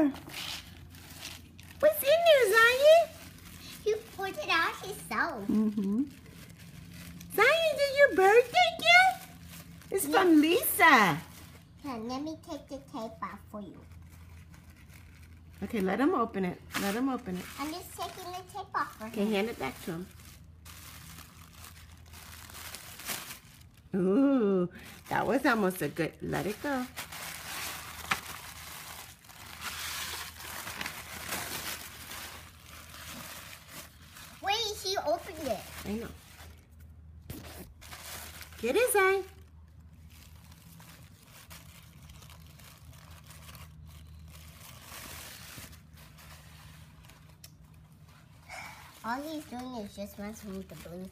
there? What's in there, Zion? You put it out yourself. Mm-hmm. Zion, is your birthday gift? It's from Lisa. Here, let me take the tape off for you. Okay, let him open it. Let him open it. I'm just taking the tape off for Okay, him. hand it back to him. Ooh, that was almost a good. Let it go. Wait, she opened it. I know. Get it, Zion. All he's doing is just wants me to blink.